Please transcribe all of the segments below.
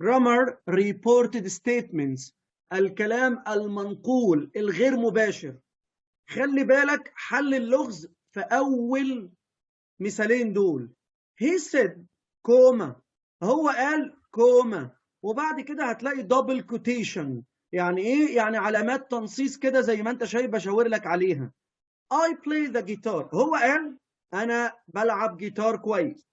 grammar reported statements، الكلام المنقول الغير مباشر. خلي بالك حل اللغز في أول مثالين دول. he said كوما، هو قال كوما، وبعد كده هتلاقي double quotation. يعني ايه؟ يعني علامات تنصيص كده زي ما انت شايف بشاور لك عليها. I play the guitar، هو قال انا بلعب جيتار كويس.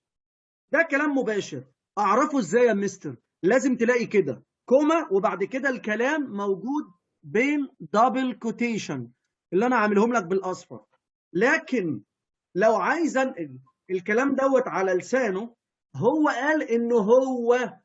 ده كلام مباشر. اعرفه ازاي يا مستر؟ لازم تلاقي كده كوما وبعد كده الكلام موجود بين دبل كوتيشن اللي انا عاملهم لك بالاصفر. لكن لو عايز انقل الكلام دوت على لسانه، هو قال انه هو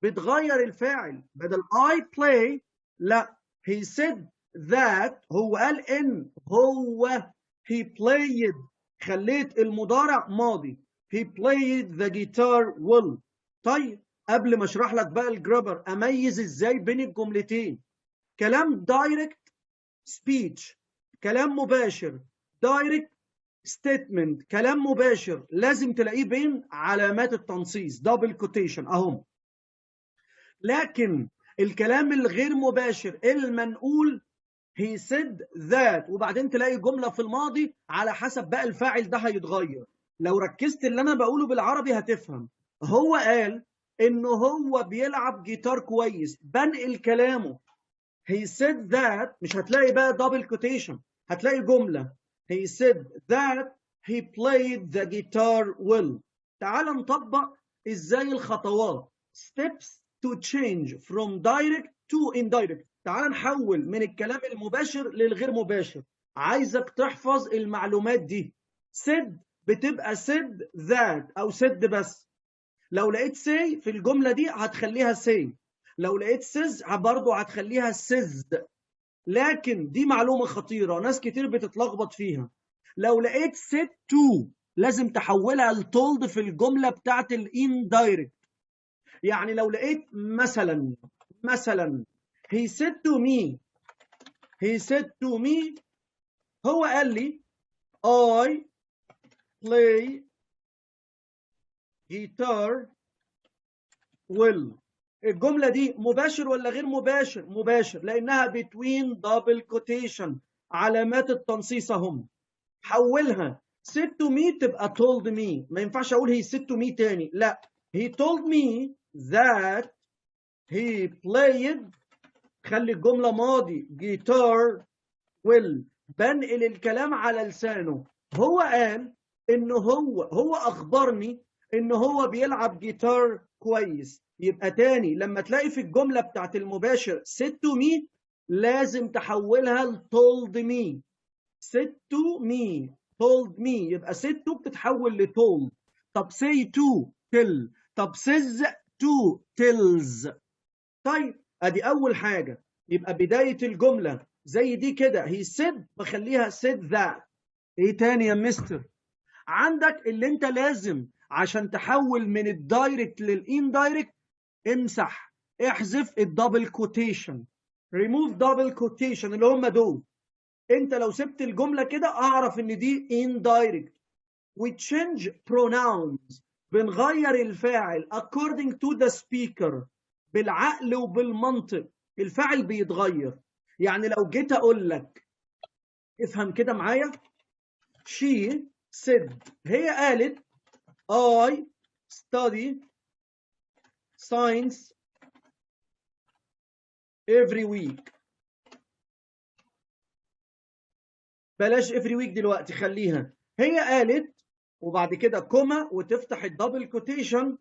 بتغير الفاعل، بدل I play لا he said that، هو قال ان هو he played، خليت المضارع ماضي he played the guitar well. طيب قبل ما اشرح لك بقى الجرامر اميز ازاي بين الجملتين. كلام direct speech، كلام مباشر، direct statement كلام مباشر، لازم تلاقيه بين علامات التنصيص double quotation اهم. لكن الكلام الغير مباشر المنقول he said that، وبعدين تلاقي جملة في الماضي على حسب بقى الفاعل ده هيتغير. لو ركزت اللي انا بقوله بالعربي هتفهم. هو قال انه هو بيلعب جيتار كويس، بنقل كلامه he said that، مش هتلاقي بقى double quotation، هتلاقي جملة he said that he played the guitar well. تعال نطبق ازاي الخطوات steps to change from direct to indirect. تعال نحول من الكلام المباشر للغير مباشر. عايزك تحفظ المعلومات دي. said بتبقى said that او said بس. لو لقيت say في الجملة دي هتخليها say، لو لقيت says برضه هتخليها says. لكن دي معلومة خطيرة ناس كتير بتتلخبط فيها. لو لقيت said to لازم تحولها لتولد في الجملة بتاعت الاندايركت. يعني لو لقيت مثلا he said to me هو قال لي I play guitar well. الجملة دي مباشر ولا غير مباشر؟ مباشر، لأنها between double quotation، علامات التنصيص هم. حولها said to me تبقى told me، ما ينفعش أقول he said to me تاني، لا he told me that he played، خلي الجملة ماضي guitar well، بنقل الكلام على لسانه. هو قال إنه هو أخبرني إنه هو بيلعب جيتار كويس. يبقى تاني لما تلاقي في الجملة بتاعت المباشر said to me لازم تحولها ل told me. said to me told me، يبقى said to بتتحول ل told. طب say to tell، طب says to tells. طيب ادي اول حاجة. يبقى بداية الجملة زي دي كده he said بخليها said that. ايه تاني يا مستر؟ عندك اللي انت لازم عشان تحول من الدايركت للاندايركت امسح، احذف الدبل كوتيشن، ريموف دبل كوتيشن اللي هم دول. انت لو سبت الجمله كده اعرف ان دي indirect. we change pronouns، بنغير الفاعل according to the speaker، بالعقل وبالمنطق الفاعل بيتغير. يعني لو جيت اقول لك افهم كده معايا she said، هي قالت I study science every week. بلاش every week دلوقتي، خليها هي قالت وبعد كده كوما وتفتح الدبل كوتيشن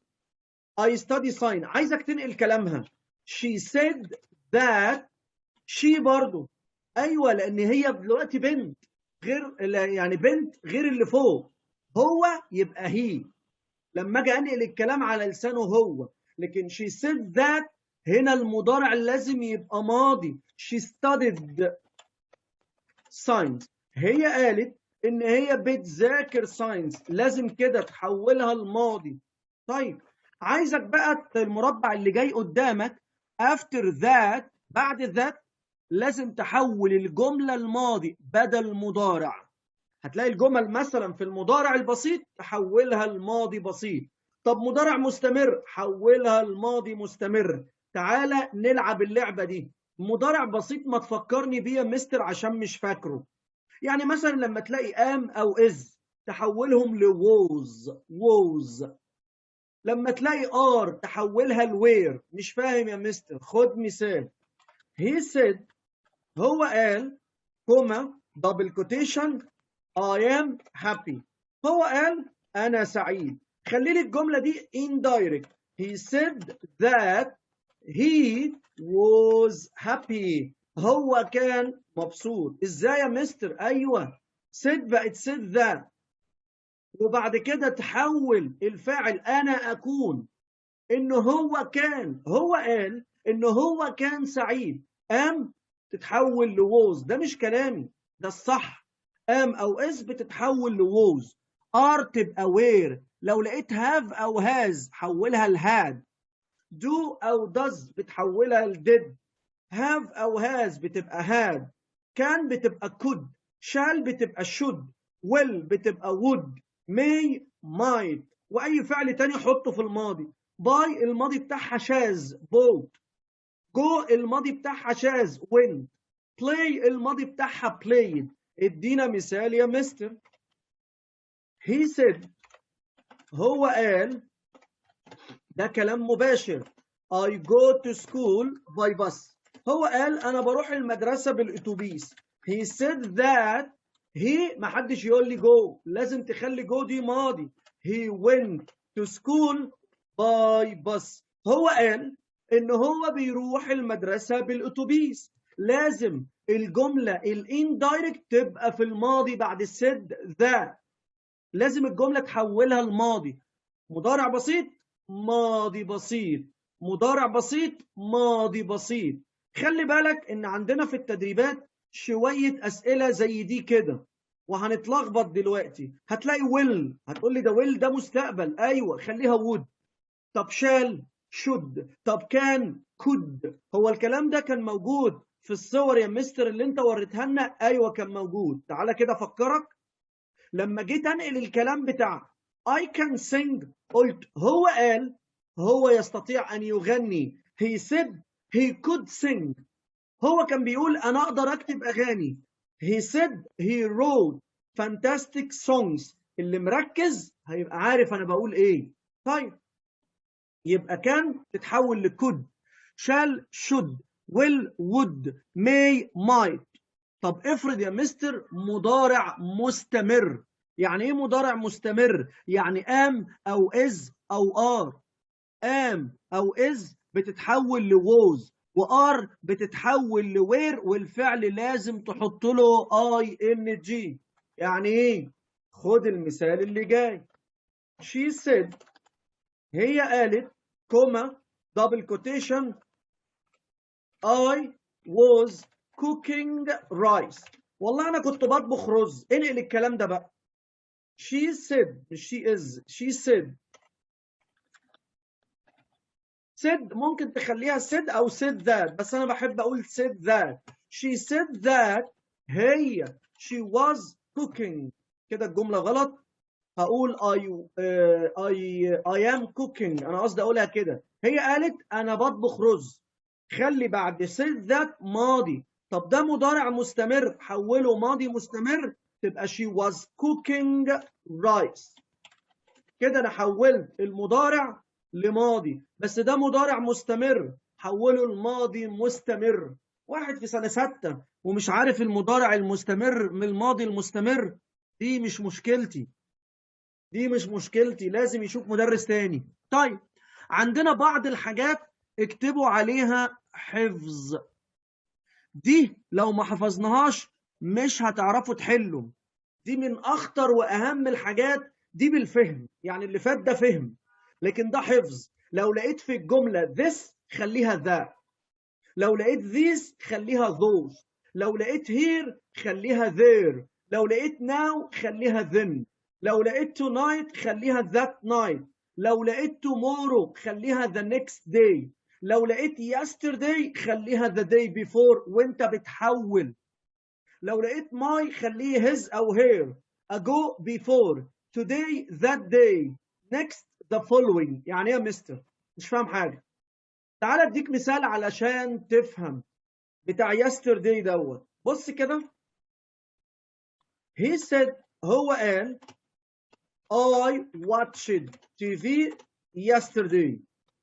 I study science. عايزك تنقل كلامها she said that she برضو. ايوه لان هي دلوقتي بنت غير، يعني بنت غير اللي فوق، هو يبقى هي لما اجي انقل الكلام على لسانه هو. لكن she said that هنا المضارع لازم يبقى ماضي she studied science. هي قالت ان هي بتذاكر ساينس، لازم كده تحولها الماضي. طيب عايزك بقى المربع اللي جاي قدامك after that، بعد that لازم تحول الجملة الماضي بدل مضارع. هتلاقي الجمل مثلا في المضارع البسيط تحولها الماضي بسيط، طب مضارع مستمر حولها الماضي مستمر. تعالى نلعب اللعبة دي. مضارع بسيط ما تفكرني بيه يا مستر عشان مش فاكره. يعني مثلا لما تلاقي ام او از تحولهم لووز ووز. لما تلاقي ار تحولها لوير. مش فاهم يا مستر؟ خد مثال. he said هو قال كوما دبل كوتيشن I am happy. هو قال أنا سعيد. خلي لي الجملة دي indirect. He said that he was happy. هو كان مبسوط. ازاي يا مستر؟ ايوه said بقت said that، وبعد كده تحول الفاعل انا اكون انه هو كان، هو قال انه هو كان سعيد. ام تتحول لووز. ده مش كلامي، ده الصح. ام او اس بتتحول لووز. ار تبقى وير. لو لقيت هاف او هاز حولها لهاد. دو او داز بتحولها لديد. هاف او هاز بتبقى هاد. كان بتبقى كود. شال بتبقى شود. ويل بتبقى وود. ماي مايت. واي فعل تاني حطه في الماضي. باي الماضي بتاعها شاز بوت. جو الماضي بتاعها شاز وين. بلاي الماضي بتاعها بلايد. ادينا مثال يا مستر. he said هو قال، ده كلام مباشر. I go to school by bus. هو قال انا بروح المدرسة بالاتوبيس. he said that he، ما حدش يقول لي جو، لازم تخلي جو دي ماضي. he went to school by bus. هو قال ان هو بيروح المدرسة بالاتوبيس. لازم الجملة الاندايركت تبقى في الماضي بعد said that. لازم الجملة تحولها الماضي. مضارع بسيط ماضي بسيط. مضارع بسيط ماضي بسيط. خلي بالك ان عندنا في التدريبات شوية اسئلة زي دي كده وهنتلخبط دلوقتي. هتلاقي ويل، هتقول لي ده ويل ده مستقبل. ايوه خليها وود. طب شال شود. طب كان كود. هو الكلام ده كان موجود في الصور يا مستر اللي انت وريتها لنا؟ ايوه كان موجود. تعالى كده افكرك. لما جيت انقل الكلام بتاع I can sing قلت هو قال هو يستطيع ان يغني. he said he could sing. هو كان بيقول انا اقدر اكتب اغاني. he said he wrote fantastic songs. اللي مركز هيبقى عارف انا بقول ايه. طيب يبقى كان تتحول لكود. shall should will would may might. طب افرض يا مستر مضارع مستمر. يعني ايه مضارع مستمر؟ يعني ام او از او ار. ام او از بتتحول لووز، وار بتتحول لوير، والفعل لازم تحط له اي ان جي. يعني ايه؟ خد المثال اللي جاي. she said هي قالت كوما دبل كوتيشن I was cooking rice. والله أنا كنت بطبخ رز. انقل الكلام ده بقى. she said مش she is. she said. said ممكن تخليها said أو said that، بس أنا بحب أقول said that. she said that هي she was cooking. كده الجملة غلط. هقول I am cooking. أنا قصدي أقولها كده. هي قالت أنا بطبخ رز. خلي بعد said that ماضي. طب ده مضارع مستمر حوله ماضي مستمر تبقى she was cooking rice. كده انا حولت المضارع لماضي، بس ده مضارع مستمر حوله الماضي مستمر. واحد في سنة 6 ومش عارف المضارع المستمر من الماضي المستمر، دي مش مشكلتي. دي مش مشكلتي، لازم يشوف مدرس تاني. طيب عندنا بعض الحاجات اكتبوا عليها حفظ. دي لو ما حفظناهاش مش هتعرفوا تحلوا. دي من اخطر واهم الحاجات. دي بالفهم، يعني اللي فات ده فهم، لكن ده حفظ. لو لقيت في الجملة this خليها that. لو لقيت these خليها those. لو لقيت here خليها there. لو لقيت now خليها then. لو لقيت tonight خليها that night. لو لقيت tomorrow خليها the next day. لو لقيت yesterday خليها the day before وانت بتحول. لو لقيت my خليه his او her. ago before. today that day. next the following. يعني ايه يا مستر؟ مش فاهم حاجه. تعال اديك مثال علشان تفهم بتاع yesterday دوت. بص كده. he said هو قال I watched TV yesterday.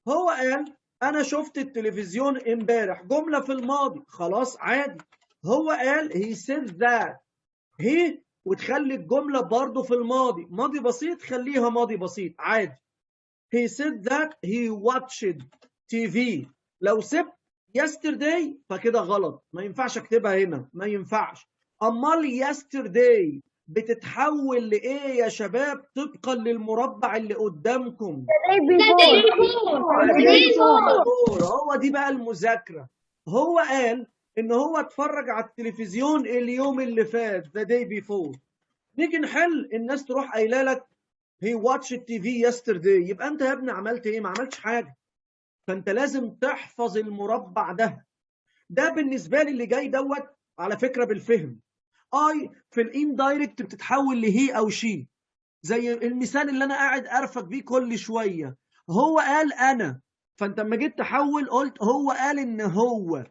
هو قال أنا شفت التلفزيون امبارح. جملة في الماضي، خلاص عادي. هو قال he said that. he وتخلي الجملة برضه في الماضي، ماضي بسيط خليها ماضي بسيط عادي. he said that he watched TV. لو سبت yesterday فكده غلط، ما ينفعش اكتبها هنا، ما ينفعش. أمال yesterday بتتحول لإيه يا شباب طبقا للمربع اللي قدامكم؟ هو دي بقى المذاكرة. هو قال إن هو اتفرج على التلفزيون اليوم اللي فات the day before. نيجي نحل، الناس تروح قايله لك he watched TV yesterday. يبقى أنت يا ابني عملت إيه؟ ما عملتش حاجة. فأنت لازم تحفظ المربع ده. ده بالنسبة لي اللي جاي دوت على فكرة بالفهم. I في الاندايركت بتتحول لهي أو شي، زي المثال اللي أنا قاعد أرفق بيه كل شوية. هو قال أنا، فأنت لما جيت تحول قلت هو قال إن هو.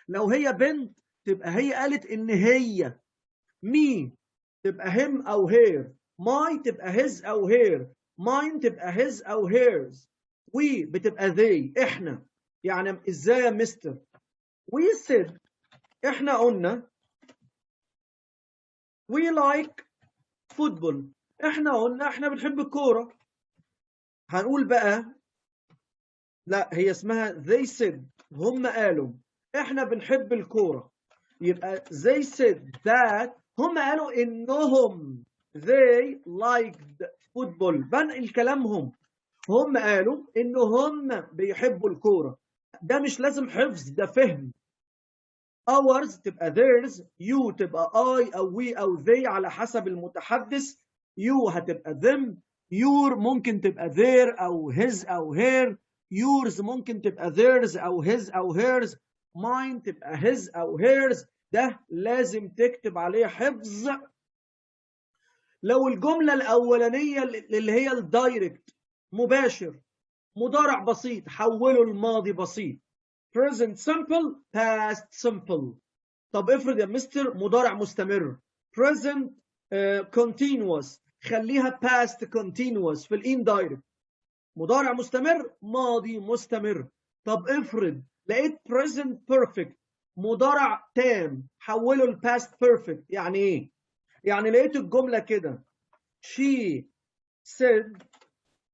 لو هي بنت تبقى هي قالت إن هي. me تبقى him أو her. my تبقى his أو her. mine تبقى his أو hers. we بتبقى they إحنا. يعني إزاي يا مستر؟ we said إحنا قلنا we like football. إحنا قلنا إحنا بنحب الكورة. هنقول بقى لا، هي اسمها they said. هم قالوا إحنا بنحب الكورة. يبقى they said that. هم قالوا إنهم they liked football. بنقل كلامهم. هم قالوا إنهم بيحبوا الكورة. ده مش لازم حفظ، ده فهم. ours تبقى theirs. you تبقى I أو we أو they على حسب المتحدث. you هتبقى them. your ممكن تبقى their أو his أو her. yours ممكن تبقى theirs أو his أو hers. mine تبقى his أو hers. ده لازم تكتب عليه حفظ. لو الجملة الأولانية اللي هي الدايركت مباشر مضارع بسيط حوله الماضي بسيط. present simple past simple. طب افرض يا مستر مضارع مستمر present continuous خليها past continuous في الانdirect. مضارع مستمر ماضي مستمر. طب افرض لقيت present perfect مضارع تام حوله ل past perfect. يعني ايه؟ يعني لقيت الجملة كده she said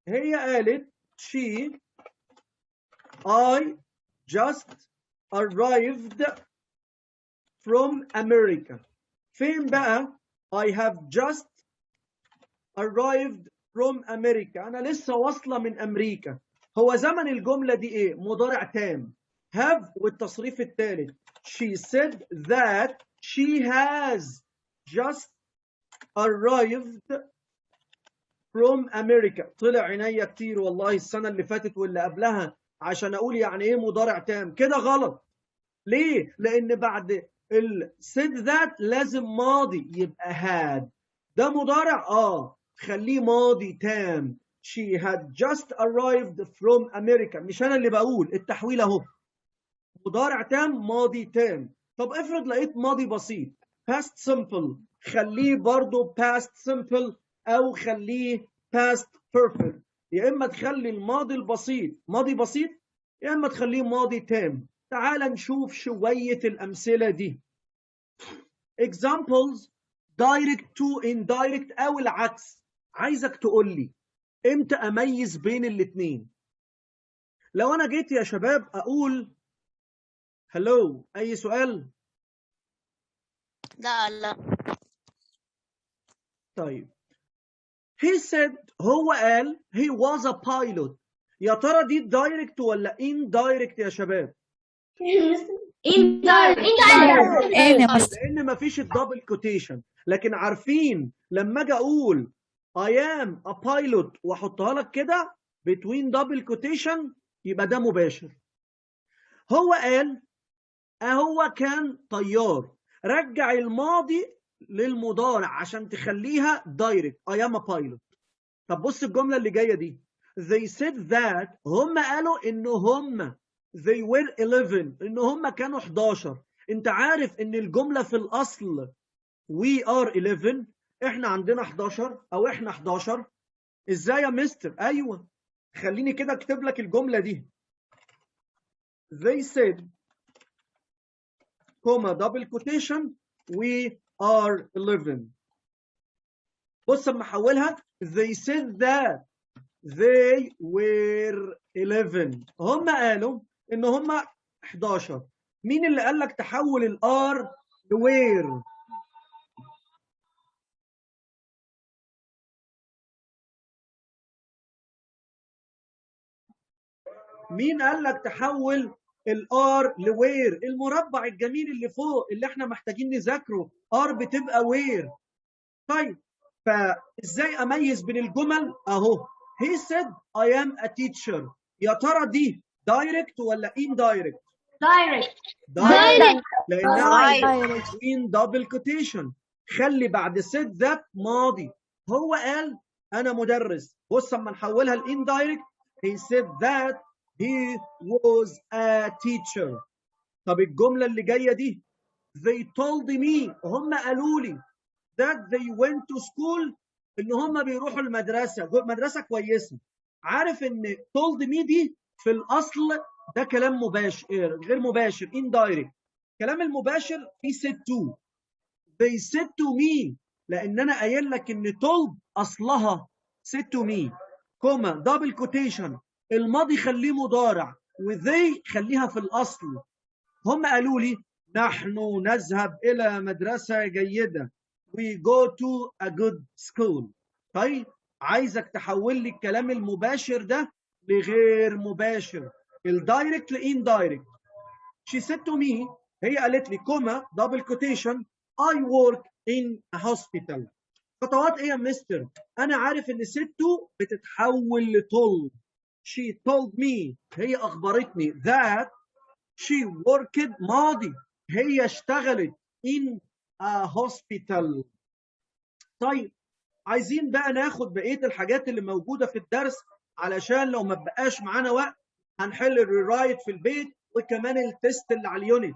هي قالت she I just arrived from America. فين بقى I have just arrived from America؟ أنا لسه واصلة من أمريكا. هو زمن الجملة دي إيه؟ مضارع تام have والتصريف الثالث. she said that she has just arrived from America. طلع عينيا كتير والله السنة اللي فاتت واللي قبلها عشان أقول يعني إيه مضارع تام. كده غلط. ليه؟ لأن بعد said that لازم ماضي يبقى had. ده مضارع خليه ماضي تام. she had just arrived from America. مش أنا اللي بقول، التحويل أهو. مضارع تام ماضي تام. طب افرض لقيت ماضي بسيط past simple خليه برضو past simple أو خليه past perfect. يا إما تخلي الماضي البسيط ماضي بسيط يا إما تخليه ماضي تام. تعال نشوف شوية الأمثلة دي. examples direct to indirect أو العكس. عايزك تقول لي إمتى أميز بين الاتنين. لو أنا جيت يا شباب أقول hello، أي سؤال؟ لا. طيب he said هو قال he was a pilot. يا ترى دي direct ولا indirect يا شباب؟ لأن مفيش الدبل كوتيشن. لكن عارفين لما أجي أقول I am a pilot وأحطها لك كده between double quotation يبقى ده مباشر. هو قال هو كان طيار. رجع الماضي للمضارع عشان تخليها direct I am a pilot. طب بص الجملة اللي جاية دي. They said that هم قالوا إن هم they were 11 إن هم كانوا 11. أنت عارف إن الجملة في الأصل we are 11 إحنا عندنا 11 أو إحنا 11. إزاي يا مستر؟ أيوه خليني كده أكتب لك الجملة دي. They said comma double quotation we are 11. بص اما احولها they said that they were 11 هم قالوا ان هم 11. مين اللي قال لك تحول الار لوير؟ مين قال لك تحول الار لوير؟ المربع الجميل اللي فوق اللي احنا محتاجين نذاكره ار بتبقى وير. طيب فازاي اميز بين الجمل؟ اهو he said I am a teacher. يا ترى دي دايركت ولا indirect؟ دايركت لانها between double quotation. خلي بعد said that ماضي. هو قال انا مدرس. بص اما نحولها لاندايركت he said that he was a teacher. طب الجمله اللي جايه دي they told me هم قالوا لي that they went to school ان هم بيروحوا المدرسه، مدرسه كويسه. عارف ان told me دي في الاصل ده كلام مباشر غير مباشر indirect. كلام المباشر في said to. they said to me لان انا قايل لك ان told اصلها said to me كوما double quotation الماضي خليه مضارع وذي خليها في الاصل. هم قالوا لي نحن نذهب الى مدرسه جيده. we go to a good school. طيب عايزك تحول لي الكلام المباشر ده لغير مباشر الدايركت لاندايركت. she said to me هي قالت لي كوما double quotation I work in a hospital. خطوات ايه يا مستر؟ انا عارف ان said to بتتحول لtold. she told me هي اخبرتني that she worked ماضي هي اشتغلت in a hospital. طيب عايزين بقى ناخد بقيه الحاجات اللي موجوده في الدرس علشان لو ما بقاش معانا وقت هنحل الريرايت في البيت وكمان التست اللي على اليونت.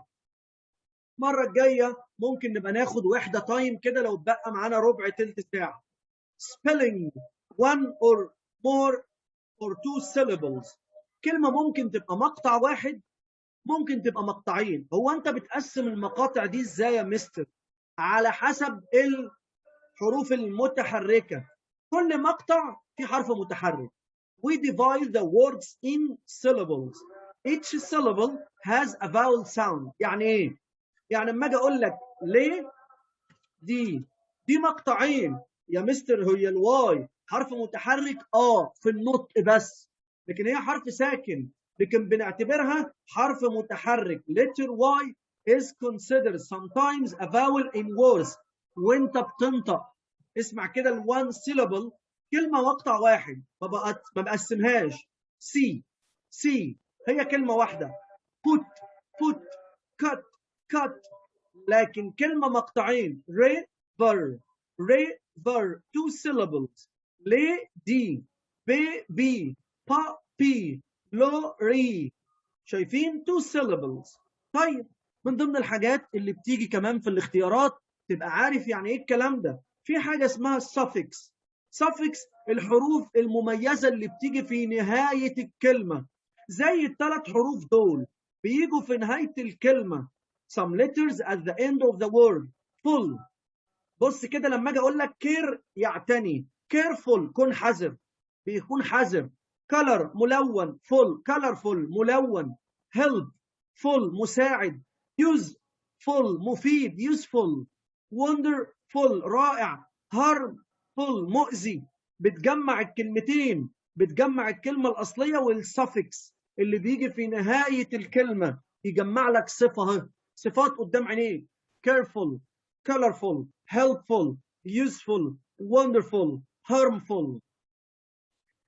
المره الجايه ممكن نبقى ناخد وحده تايم كده لو بقى معانا ربع تلت ساعه. spelling one or more or two syllables. كلمه ممكن تبقى مقطع واحد ممكن تبقى مقطعين. هو انت بتقسم المقاطع دي ازاي يا مستر؟ على حسب الحروف المتحركه. كل مقطع في حرف متحرك. We divide the words in syllables. Each syllable has a vowel sound. يعني ايه؟ يعني لما اجي اقول لك ليه دي مقطعين يا مستر. هي الواي حرف متحرك في النطق بس لكن هي حرف ساكن لكن بنعتبرها حرف متحرك. letter Y is considered sometimes a vowel in words. وانت بتنطق اسمع كده ال one syllable كلمه مقطع واحد ما بقسمهاش. سي هي كلمه واحده. put cut لكن كلمه مقطعين. river two syllables. lady baby puppy lorry. شايفين two syllables. طيب من ضمن الحاجات اللي بتيجي كمان في الاختيارات تبقى عارف يعني ايه الكلام ده. في حاجه اسمها suffix. الحروف المميزه اللي بتيجي في نهايه الكلمه زي الثلاث حروف دول بيجوا في نهايه الكلمه. some letters at the end of the word. full. بص كده لما اجي اقول لك care يعتني. careful كن حذر بيكون حذر. color ملون. full colorful ملون. help full مساعد. useful مفيد useful. wonderful رائع. harmful مؤذي. بتجمع الكلمتين بتجمع الكلمة الأصلية والسفكس اللي بيجي في نهاية الكلمة يجمع لك صفة. صفات قدام عينيك. careful colorful helpful useful wonderful harmful.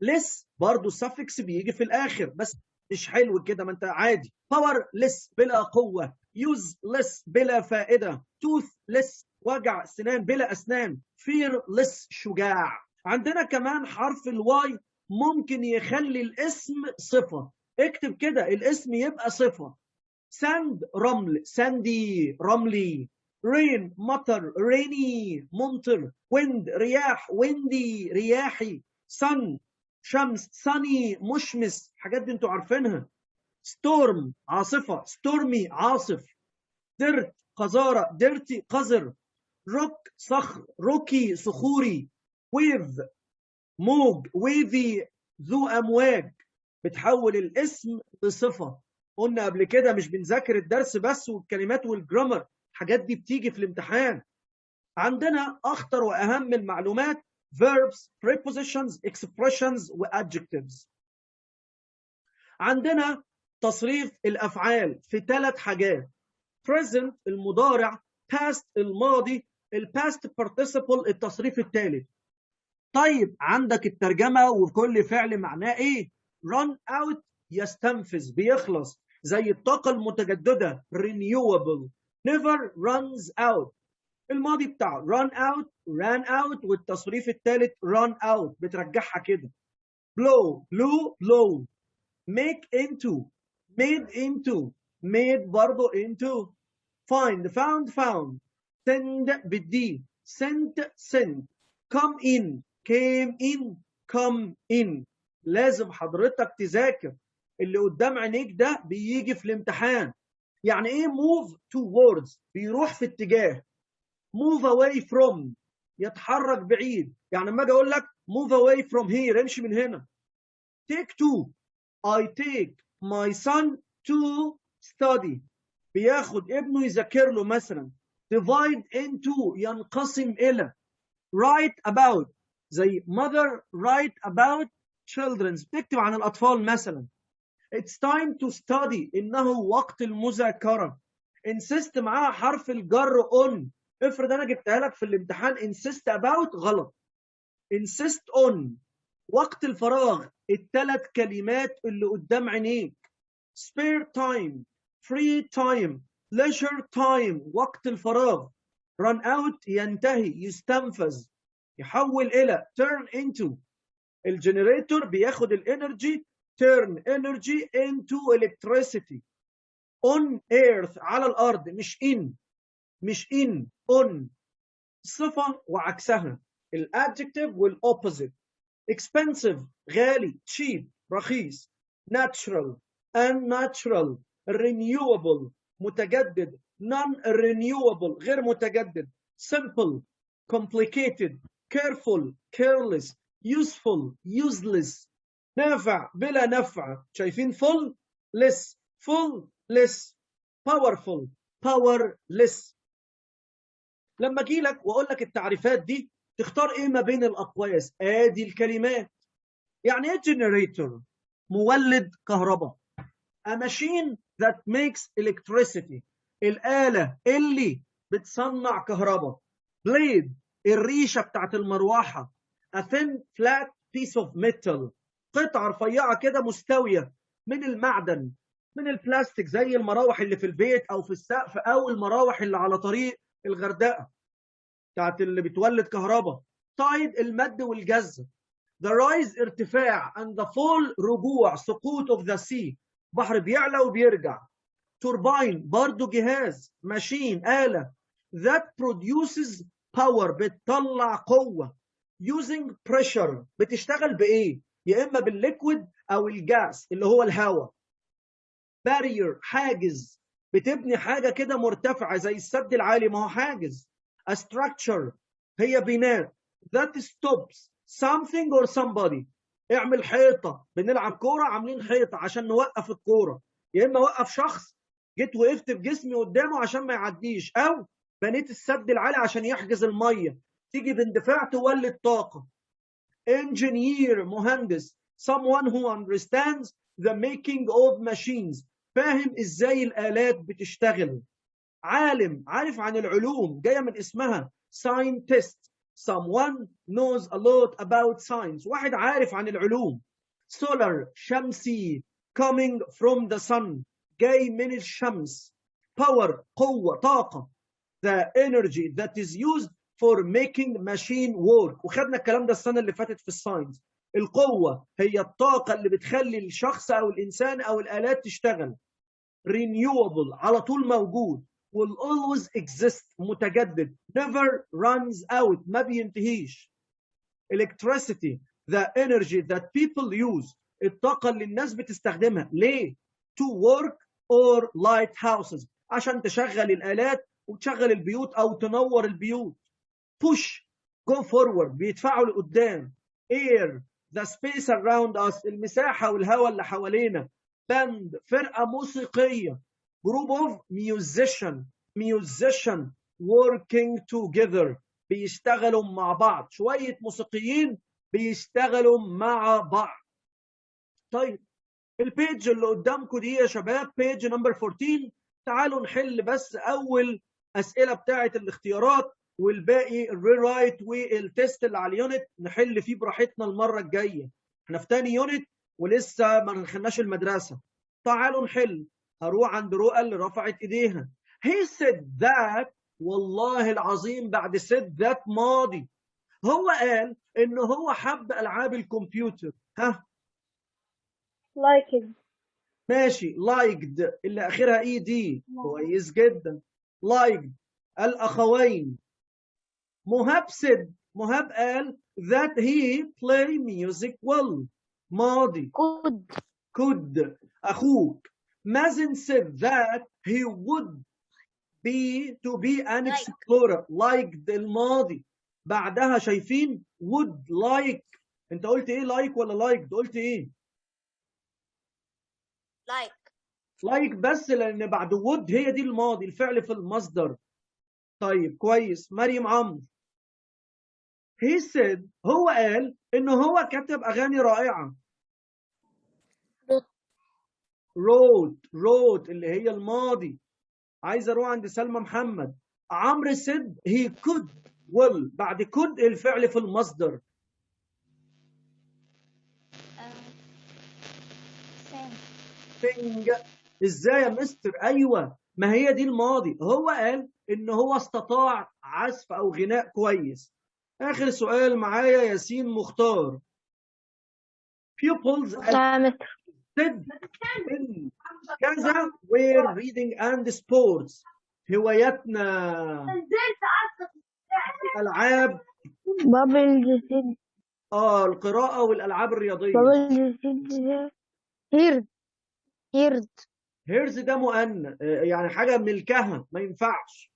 less برضو suffix بيجي في الآخر بس مش حلو كده ما انت عادي. powerless بلا قوة. useless بلا فائدة. toothless وجع سنان بلا أسنان. fearless شجاع. عندنا كمان حرف الواي ممكن يخلي الاسم صفة. اكتب كده الاسم يبقى صفة. ساند رمل، ساندي رملي. رين مطر، ريني ممطر. ويند رياح، ويندي رياحي. سن شمس، ساني مشمس. الحاجات دي انتوا عارفينها. ستورم عاصفة، ستورمي عاصف. ديرت قذارة، ديرتي قذر. روك صخر، روكي صخوري. ويف موج، ويفي ذو أمواج. بتحول الاسم لصفة. قلنا قبل كده مش بنذاكر الدرس بس والكلمات والجرامر، الحاجات دي بتيجي في الامتحان. عندنا أخطر وأهم المعلومات verbs, prepositions, expressions وadjectives. عندنا تصريف الأفعال في 3 حاجات: present المضارع، past الماضي، الباست participle التصريف الثالث. طيب عندك الترجمة وكل فعل معناه ايه؟ run out يستنفذ بيخلص، زي الطاقة المتجددة renewable. never runs out. الماضي بتاعه run out، ran out، والتصريف الثالث run out بترجعها كده. blow، blew، blow. make into، made into، made برضه into. find، found، found. send بالدي، sent، sent. come in، came in، come in. لازم حضرتك تذاكر اللي قدام عينيك ده بيجي في الامتحان. يعني ايه move towards؟ بيروح في اتجاه. move away from يتحرك بعيد. يعني لما اجي اقول لك move away from here امشي من هنا. take to، I take my son to study بياخد ابنه يذاكر له مثلا. divide into ينقسم إلى. write about زي mother write about children بتكتب عن الأطفال مثلا. it's time to study إنه وقت المذاكرة. insist معاها حرف الجر on. افرض أنا جبتها لك في الامتحان insist about غلط. insist on. وقت الفراغ ال3 كلمات اللي قدام عينيك: spare time، free time، leisure time وقت الفراغ. run out ينتهي يستنفذ. يحول إلى turn into. الجنريتور بياخد الانرجي turn energy into electricity. on earth على الأرض، مش in on. صفة وعكسها الادجective والopposite. expensive غالي، cheap رخيص. natural unnatural. renewable متجدد، non-renewable غير متجدد. simple complicated. careful careless. useful useless. نافع بلا نفع. شايفين full less full less. powerful powerless. لما اجي لك واقول لك التعريفات دي تختار ايه ما بين الاقواس؟ ادي الكلمات. يعني ايه generator؟ مولد كهرباء. a machine that makes electricity الآلة اللي بتصنع كهرباء. blade الريشة بتاعت المروحة. a thin flat piece of metal قطعة رفيعة كده مستوية من المعدن، من البلاستيك، زي المراوح اللي في البيت أو في السقف أو المراوح اللي على طريق الغردقة بتاعت اللي بتولد كهرباء. tide المد والجزر. the rise ارتفاع and the fall رجوع سقوط of the sea بحر بيعلى وبيرجع. turbine برضو جهاز machine آلة that produces power بتطلع قوة. using pressure بتشتغل بإيه؟ يا إما بالليكويد أو الجاس اللي هو الهواء. barrier حاجز بتبني حاجة كده مرتفعة زي السد العالي، ما هو حاجز. a structure هي بناء that stops something or somebody. اعمل حيطة، بنلعب كورة عاملين حيطة عشان نوقف الكورة، يا إما وقف شخص جيت وقفت بجسمي قدامه عشان ما يعديش، أو بنيت السد العالي عشان يحجز المية، تيجي باندفاع تولد طاقة. engineer مهندس someone who understands the making of machines فاهم ازاي الآلات بتشتغل. عالم عارف عن العلوم جاية من اسمها scientist someone knows a lot about science واحد عارف عن العلوم. solar شمسي coming from the sun جاي من الشمس. power قوة طاقة. the energy that is used for making machine work. وخدنا الكلام ده السنة اللي فاتت في الساينس. القوة هي الطاقة اللي بتخلي الشخص أو الإنسان أو الآلات تشتغل. renewable على طول موجود. will always exist متجدد. never runs out ما بينتهيش. electricity the energy that people use الطاقة اللي الناس بتستخدمها. ليه؟ to work or light houses عشان تشغل الآلات وتشغل البيوت أو تنور البيوت. push go forward بيدفعوا لقدام. air the space around us المساحة والهواء اللي حوالينا. band فرقة موسيقية. group of musician working together بيشتغلوا مع بعض. شوية موسيقيين بيشتغلوا مع بعض. طيب البيج اللي قدامكم دي يا شباب بيج نمبر 14. تعالوا نحل بس أول أسئلة بتاعة الاختيارات والباقي الريرايت والتست اللي على اليونت نحل فيه براحتنا المرة الجاية. احنا في تاني يونت ولسه ما دخلناش المدرسة. تعالوا نحل. هروح عند رؤى اللي رفعت ايديها. He said that والله العظيم بعد said that ماضي. هو قال إن هو حب ألعاب الكمبيوتر. ها؟ liked ماشي liked اللي آخرها اي دي. كويس جدا. liked. الأخوين. مهاب said مهاب قال that he play music well ماضي. could. أخوك. مازن said that he would be an explorer liked الماضي. بعدها شايفين would like. انت قلت ايه like ولا liked؟ قلت ايه؟ like بس لان بعد would هي دي الماضي الفعل في المصدر. طيب كويس. مريم عمرو. he said هو قال انه هو كتب اغاني رائعة. wrote اللي هي الماضي. عايز اروح عند سلمى محمد. عمرو said he could well بعد could الفعل في المصدر. sing. ازاي يا مستر؟ ايوه ما هي دي الماضي. هو قال ان هو استطاع عزف او غناء كويس. اخر سؤال معايا ياسين مختار. pupils said in كذا were reading and sports. هواياتنا الالعاب القراءة والالعاب الرياضية. هيرز ده مؤنث يعني حاجة ملكها ما ينفعش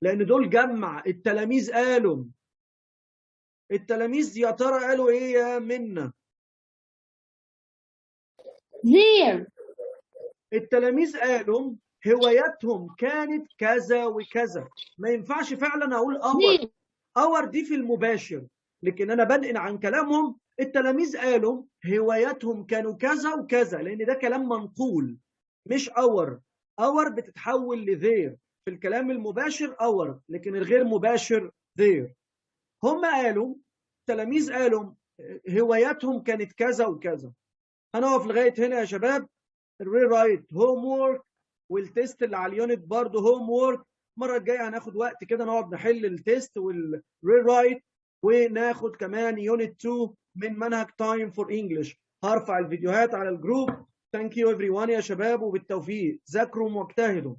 لأن دول جمع. التلاميذ قالوا. التلاميذ يا ترى قالوا إيه يا منا؟ التلاميذ قالوا هواياتهم كانت كذا وكذا. ما ينفعش فعلا أقول اور دي في المباشر لكن أنا بنقل عن كلامهم. التلاميذ قالوا هواياتهم كانوا كذا وكذا لأن ده كلام منقول مش اور. اور بتتحول لذير في الكلام المباشر اور لكن الغير مباشر ذير. هم قالوا التلاميذ قالوا هواياتهم كانت كذا وكذا. هنقف لغايه هنا يا شباب. الريرايت هوم وورك والتيست اللي على اليونت برضه هوم وورك. المره الجايه هناخد وقت كده نقعد نحل التيست والريرايت وناخد كمان يونت 2 من منهج تايم فور انجلش. هرفع الفيديوهات على الجروب. ثانك يو everyone يا شباب وبالتوفيق. ذاكروا واجتهدوا.